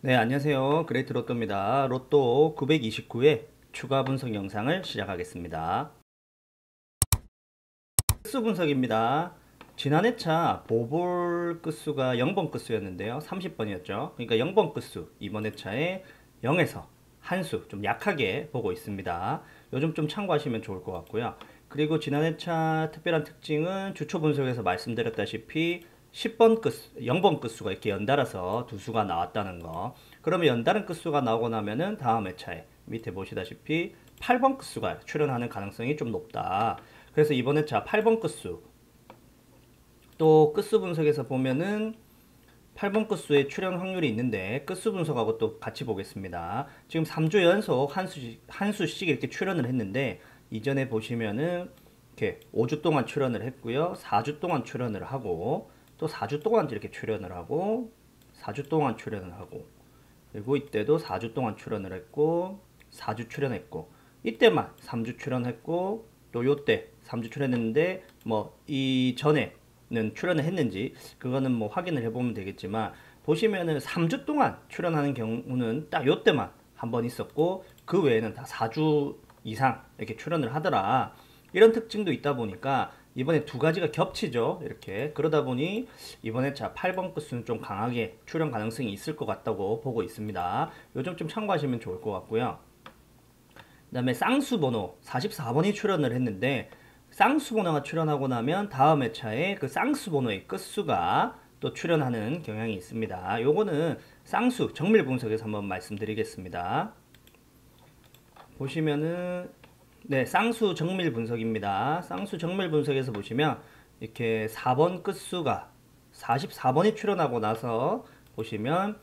네, 안녕하세요. 그레이트 로또입니다. 로또 929회 추가 분석 영상을 시작하겠습니다. 끝수 분석입니다. 지난 회차 보볼 끝수가 0번 끝수였는데요. 30번이었죠. 그러니까 0번 끝수, 이번 회차에 0에서 한수 좀 약하게 보고 있습니다. 요즘 좀 참고하시면 좋을 것 같고요. 그리고 지난 회차 특별한 특징은 주초 분석에서 말씀드렸다시피 10번 끝수, 0번 끝수가 이렇게 연달아서 두 수가 나왔다는 거. 그러면 연달은 끝수가 나오고 나면은 다음 회차에 밑에 보시다시피 8번 끝수가 출현하는 가능성이 좀 높다. 그래서 이번 회차 8번 끝수, 또 끝수 분석에서 보면은 8번 끝수의 출현 확률이 있는데 끝수 분석하고 또 같이 보겠습니다. 지금 3주 연속 한 수씩 이렇게 출현을 했는데 이전에 보시면은 이렇게 5주 동안 출현을 했고요. 4주 동안 출현을 하고 또 4주 동안 이렇게 출현을 하고 4주 동안 출현을 하고 그리고 이때도 4주 동안 출연을 했고 4주 출연했고 이때만 3주 출연했고 또 요때 3주 출연했는데 뭐 이전에는 출연을 했는지 그거는 뭐 확인을 해보면 되겠지만 보시면은 3주 동안 출연하는 경우는 딱 요때만 한 번 있었고 그 외에는 다 4주 이상 이렇게 출연을 하더라. 이런 특징도 있다 보니까 이번에 두 가지가 겹치죠. 이렇게 그러다 보니 이번에 자 8번 끝수는 좀 강하게 출현 가능성이 있을 것 같다고 보고 있습니다. 요점 좀 참고하시면 좋을 것 같고요. 그 다음에 쌍수 번호 44번이 출연을 했는데 쌍수 번호가 출연하고 나면 다음 회차에 그 쌍수 번호의 끝수가 또 출연하는 경향이 있습니다. 요거는 쌍수 정밀 분석에서 한번 말씀드리겠습니다. 보시면은 네, 쌍수 정밀 분석입니다. 쌍수 정밀 분석에서 보시면 이렇게 4번 끝수가 44번이 출현하고 나서 보시면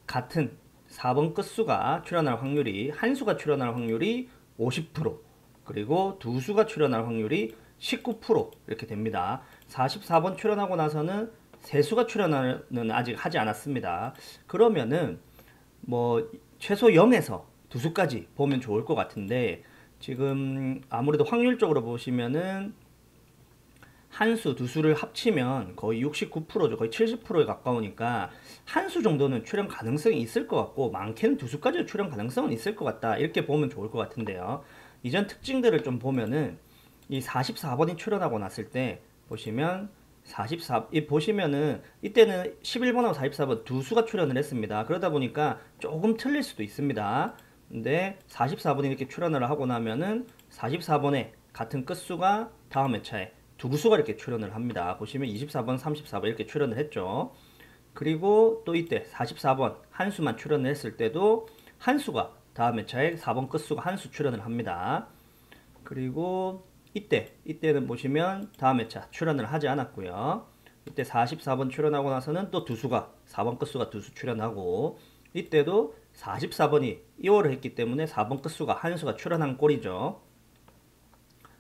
같은 4번 끝수가 출현할 확률이 한 수가 출현할 확률이 50% 그리고 두 수가 출현할 확률이 19% 이렇게 됩니다. 44번 출현하고 나서는 세 수가 출현은 아직 하지 않았습니다. 그러면은 뭐 최소 0에서 두 수까지 보면 좋을 것 같은데 지금 아무래도 확률적으로 보시면은 한 수, 두 수를 합치면 거의 69%죠. 거의 70%에 가까우니까 한 수 정도는 출현 가능성이 있을 것 같고 많게는 두 수까지 출현 가능성은 있을 것 같다. 이렇게 보면 좋을 것 같은데요. 이전 특징들을 좀 보면은 이 44번이 출현하고 났을 때 보시면 44, 이 보시면은 이때는 11번하고 44번 두 수가 출현을 했습니다. 그러다 보니까 조금 틀릴 수도 있습니다. 근데 44번이 이렇게 출현을 하고 나면은 44번에 같은 끝수가 다음 회차에 두 수가 이렇게 출현을 합니다. 보시면 24번, 34번 이렇게 출현을 했죠. 그리고 또 이때 44번 한 수만 출연을 했을 때도 한 수가 다음 회차에 4번 끝수가 한 수 출연을 합니다. 그리고 이때는 보시면 다음 회차 출연을 하지 않았고요. 이때 44번 출연하고 나서는 또 두 수가 4번 끝수가 두 수 출연하고 이때도 44번이 2호를 했기 때문에 4번 끝수가 한 수가 출연한 꼴이죠.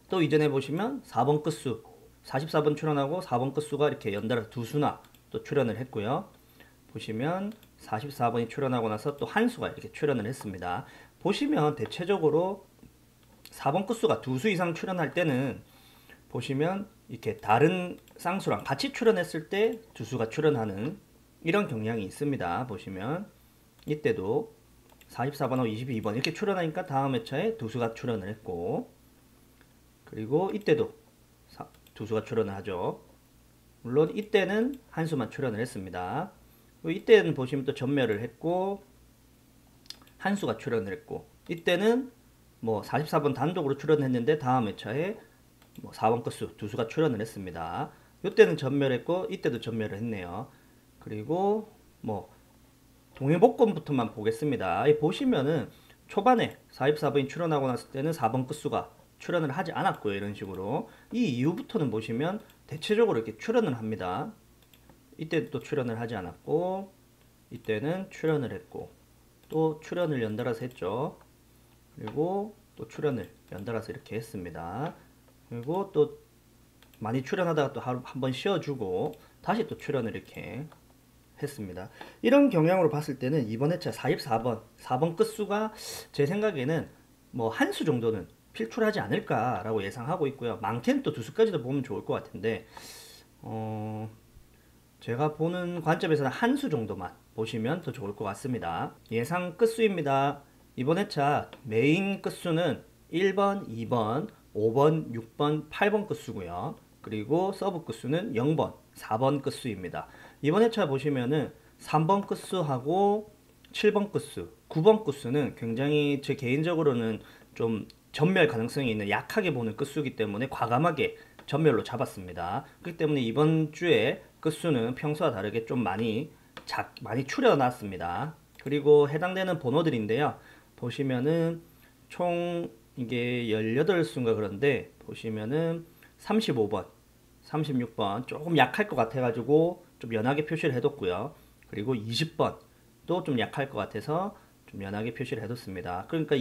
또 이전에 보시면 4번 끝수 44번 출연하고 4번 끝수가 이렇게 연달아 두 수나 또 출연을 했고요. 보시면 44번이 출연하고 나서 또 한 수가 이렇게 출연을 했습니다. 보시면 대체적으로 4번 끝수가 두 수 이상 출연할 때는 보시면 이렇게 다른 쌍수랑 같이 출연했을 때 두 수가 출연하는 이런 경향이 있습니다. 보시면 이때도 44번하고 22번 이렇게 출연하니까 다음 회차에 두 수가 출연을 했고 그리고 이때도 두 수가 출연을 하죠. 물론 이때는 한 수만 출연을 했습니다. 이때는 보시면 또 전멸을 했고 한 수가 출연을 했고 이때는 뭐 44번 단독으로 출연했는데 다음 회차에 뭐 4번 끝수 두 수가 출연을 했습니다. 이때는 전멸했고 이때도 전멸을 했네요. 그리고 뭐 동해복권부터만 보겠습니다. 보시면은 초반에 44번이 출연하고 났을 때는 4번 끝수가 출연을 하지 않았고요. 이런 식으로 이 이후부터는 보시면 대체적으로 이렇게 출연을 합니다. 이때 또 출연을 하지 않았고 이때는 출연을 했고 또 출연을 연달아서 했죠. 그리고 또 출연을 연달아서 이렇게 했습니다. 그리고 또 많이 출연하다가 또 한 번 쉬어주고 다시 또 출연을 이렇게 했습니다. 이런 경향으로 봤을 때는 이번 회차 44번, 4번 끝수가 제 생각에는 뭐 한 수 정도는 필출하지 않을까라고 예상하고 있고요. 많게는 또 두 수까지도 보면 좋을 것 같은데 제가 보는 관점에서는 한 수 정도만 보시면 더 좋을 것 같습니다. 예상 끝수입니다. 이번 회차 메인 끝수는 1번, 2번, 5번, 6번, 8번 끝수고요. 그리고 서브 끝수는 0번, 4번 끝수입니다. 이번 회차 보시면은 3번 끝수하고 7번 끝수, 9번 끝수는 굉장히 제 개인적으로는 좀 전멸 가능성이 있는 약하게 보는 끝수이기 때문에 과감하게 전멸로 잡았습니다. 그렇기 때문에 이번 주에 끝수는 평소와 다르게 좀 많이 추려놨습니다. 그리고 해당되는 번호들인데요. 보시면은 총 이게 18수인가 그런데 보시면은 35번, 36번 조금 약할 것 같아가지고 좀 연하게 표시를 해뒀고요. 그리고 20번도 좀 약할 것 같아서 좀 연하게 표시를 해뒀습니다. 그러니까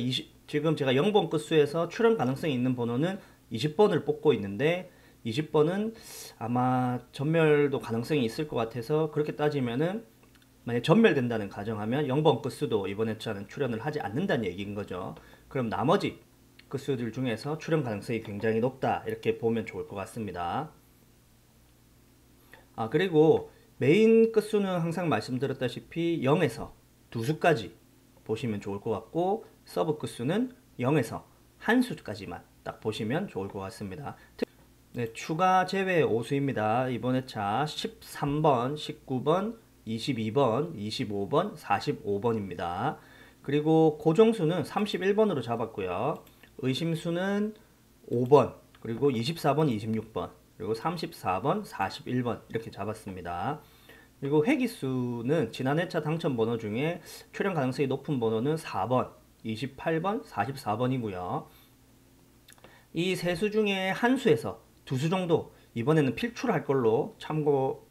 지금 제가 0번 끝수에서 출현 가능성이 있는 번호는 20번을 뽑고 있는데 20번은 아마 전멸도 가능성이 있을 것 같아서 그렇게 따지면은 만약 전멸된다는 가정하면 0번 끝수도 이번 회차는 출현을 하지 않는다는 얘기인 거죠. 그럼 나머지 끝수들 중에서 출현 가능성이 굉장히 높다 이렇게 보면 좋을 것 같습니다. 그리고 메인 끝수는 항상 말씀드렸다시피 0에서 2수까지 보시면 좋을 것 같고 서브 끝수는 0에서 1수까지만 딱 보시면 좋을 것 같습니다. 네, 추가 제외 5수입니다. 이번 회차 13번, 19번, 22번, 25번, 45번입니다. 그리고 고정수는 31번으로 잡았고요. 의심수는 5번, 그리고 24번, 26번, 그리고 34번, 41번 이렇게 잡았습니다. 그리고 회기수는 지난 회차 당첨 번호 중에 출현 가능성이 높은 번호는 4번, 28번, 44번이고요. 이 세 수 중에 한 수에서 두 수 정도 이번에는 필출을 할 걸로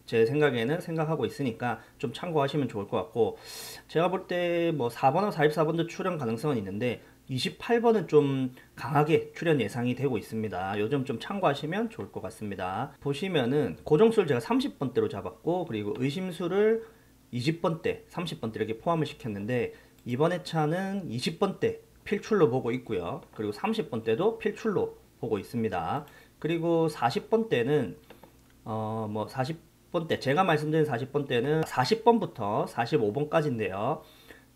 제 생각에는 생각하고 있으니까 좀 참고하시면 좋을 것 같고, 제가 볼 때 뭐 4번하고 44번도 출현 가능성은 있는데 28번은 좀 강하게 출현 예상이 되고 있습니다. 요즘 좀 참고하시면 좋을 것 같습니다. 보시면은 고정수를 제가 30번대로 잡았고, 그리고 의심수를 20번대, 30번대 이렇게 포함을 시켰는데 이번 회차는 20번대 필출로 보고 있고요. 그리고 30번대도 필출로 보고 있습니다. 그리고 40번대는 뭐 40번대 제가 말씀드린 40번대는 40번부터 45번까지인데요.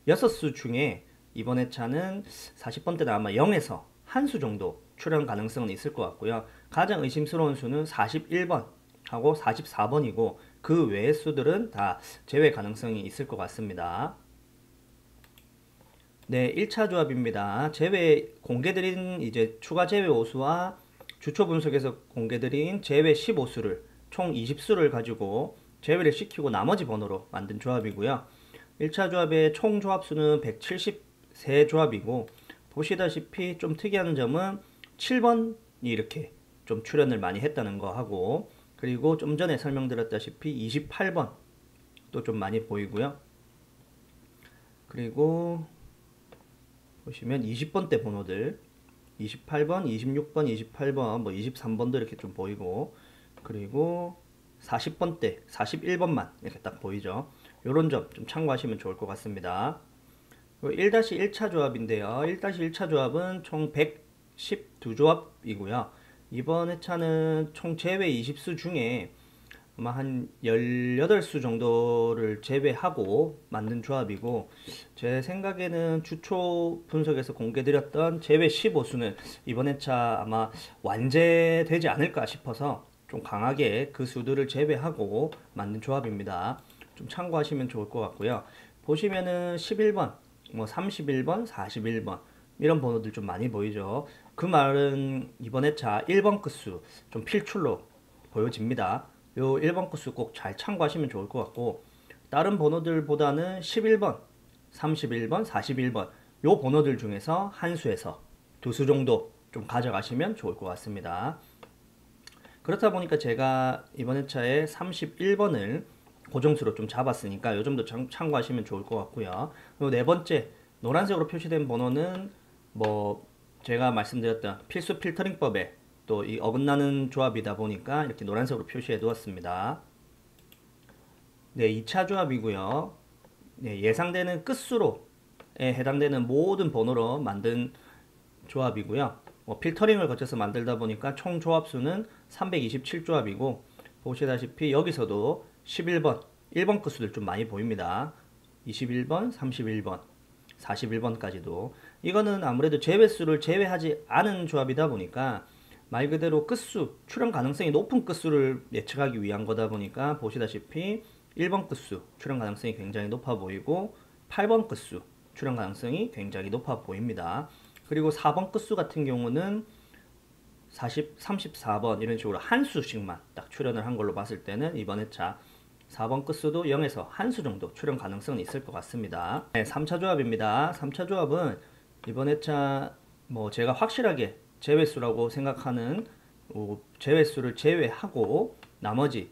6수 중에 이번 회차는 40번대는 아마 0에서 한 수 정도 출현 가능성은 있을 것 같고요. 가장 의심스러운 수는 41번 하고 44번이고 그 외의 수들은 다 제외 가능성이 있을 것 같습니다. 네, 1차 조합입니다. 공개드린 이제 추가 제외 5수와 주초 분석에서 공개드린 제외 15수를 총 20수를 가지고 제외를 시키고 나머지 번호로 만든 조합이고요. 1차 조합의 총 조합수는 173조합이고 보시다시피 좀 특이한 점은 7번이 이렇게 좀 출현을 많이 했다는 거 하고, 그리고 좀 전에 설명드렸다시피 28번 또 좀 많이 보이고요. 그리고 보시면 20번대 번호들 28번, 26번, 28번, 뭐 23번도 이렇게 좀 보이고, 그리고 40번대, 41번만 이렇게 딱 보이죠. 요런 점 좀 참고하시면 좋을 것 같습니다. 1-1차 조합인데요. 1-1차 조합은 총 112조합이고요. 이번 회차는 총 제외 20수 중에 아마 한 18수 정도를 제외하고 만든 조합이고, 제 생각에는 주초 분석에서 공개드렸던 제외 15수는 이번 회차 아마 완제되지 않을까 싶어서 좀 강하게 그 수들을 제외하고 만든 조합입니다. 좀 참고하시면 좋을 것 같고요. 보시면은 11번, 뭐 31번, 41번 이런 번호들 좀 많이 보이죠. 그 말은 이번 회차 1번 끝수 좀 필출로 보여집니다. 요 1번 끝수 꼭 잘 참고하시면 좋을 것 같고, 다른 번호들보다는 11번, 31번, 41번 요 번호들 중에서 한 수에서 두 수 정도 좀 가져가시면 좋을 것 같습니다. 그렇다 보니까 제가 이번 회차에 31번을 고정수로 좀 잡았으니까 요 점도 참고하시면 좋을 것 같고요. 그리고 네 번째 노란색으로 표시된 번호는 뭐 제가 말씀드렸던 필수 필터링법에 또 이 어긋나는 조합이다 보니까 이렇게 노란색으로 표시해 두었습니다. 네, 2차 조합이고요. 네, 예상되는 끝수로에 해당되는 모든 번호로 만든 조합이고요. 필터링을 거쳐서 만들다 보니까 총 조합수는 327조합이고 보시다시피 여기서도 11번, 1번 끝수들 좀 많이 보입니다. 21번, 31번, 41번까지도 이거는 아무래도 제외수를 제외하지 않은 조합이다 보니까 말 그대로 끝수, 출현 가능성이 높은 끝수를 예측하기 위한 거다 보니까 보시다시피 1번 끝수 출현 가능성이 굉장히 높아 보이고 8번 끝수 출현 가능성이 굉장히 높아 보입니다. 그리고 4번 끝수 같은 경우는 40, 34번 이런 식으로 한 수씩만 딱 출현을 한 걸로 봤을 때는 이번 회차 4번 끝수도 0에서 한 수 정도 출현 가능성은 있을 것 같습니다. 네, 3차 조합입니다. 3차 조합은 이번 회차 뭐 제가 확실하게 제외수라고 생각하는 제외수를 제외하고 나머지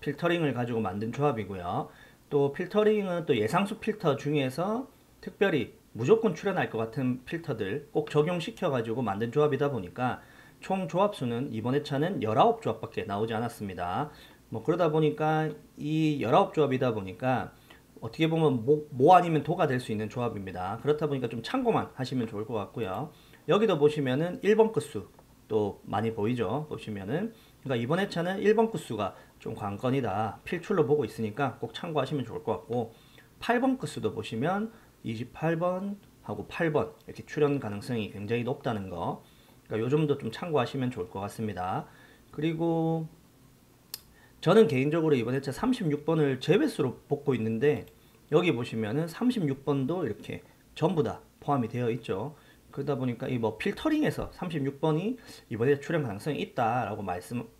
필터링을 가지고 만든 조합이고요. 또 필터링은 또 예상수 필터 중에서 특별히 무조건 출현할 것 같은 필터들 꼭 적용시켜 가지고 만든 조합이다 보니까 총 조합수는 이번 회차는 19조합밖에 나오지 않았습니다. 뭐 그러다 보니까 이 19조합이다 보니까 어떻게 보면 모 아니면 도가 될 수 있는 조합입니다. 그렇다 보니까 좀 참고만 하시면 좋을 것 같고요. 여기도 보시면은 1번 끝수 또 많이 보이죠. 보시면은 그러니까 이번 회차는 1번 끝수가 좀 관건이다. 필출로 보고 있으니까 꼭 참고하시면 좋을 것 같고 8번 끝수도 보시면 28번 하고 8번 이렇게 출현 가능성이 굉장히 높다는 거. 그러니까 요 점도 좀 참고하시면 좋을 것 같습니다. 그리고 저는 개인적으로 이번 회차 36번을 제외수로 뽑고 있는데 여기 보시면은 36번도 이렇게 전부 다 포함이 되어 있죠. 그러다 보니까 이 뭐 필터링에서 36번이 이번에 출현 가능성이 있다라고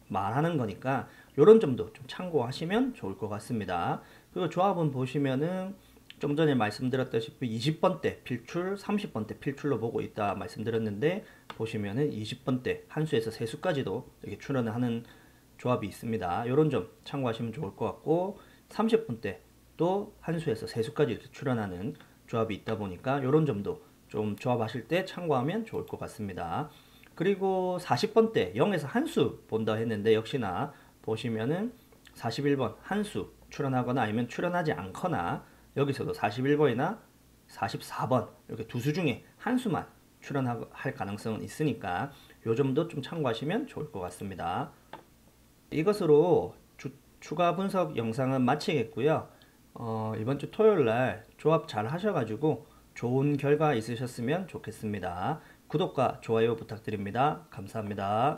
말하는 거니까 이런 점도 좀 참고하시면 좋을 것 같습니다. 그리고 조합은 보시면은 좀 전에 말씀드렸다시피 20번 대 필출, 30번 대 필출로 보고 있다 말씀드렸는데 보시면은 20번 대 한 수에서 세 수까지도 이렇게 출현을 하는 조합이 있습니다. 이런 점 참고하시면 좋을 것 같고 30번 대 또 한 수에서 세 수까지 이렇게 출현하는 조합이 있다 보니까 이런 점도 좀 조합하실 때 참고하면 좋을 것 같습니다. 그리고 40번 대 0에서 한 수 본다 했는데 역시나 보시면은 41번 한 수 출현하거나 아니면 출현하지 않거나 여기서도 41번이나 44번 이렇게 두 수 중에 한 수만 출현할 가능성은 있으니까 요 점도 좀 참고하시면 좋을 것 같습니다. 이것으로 추가 분석 영상은 마치겠고요. 이번 주 토요일 날 조합 잘 하셔가지고 좋은 결과 있으셨으면 좋겠습니다. 구독과 좋아요 부탁드립니다. 감사합니다.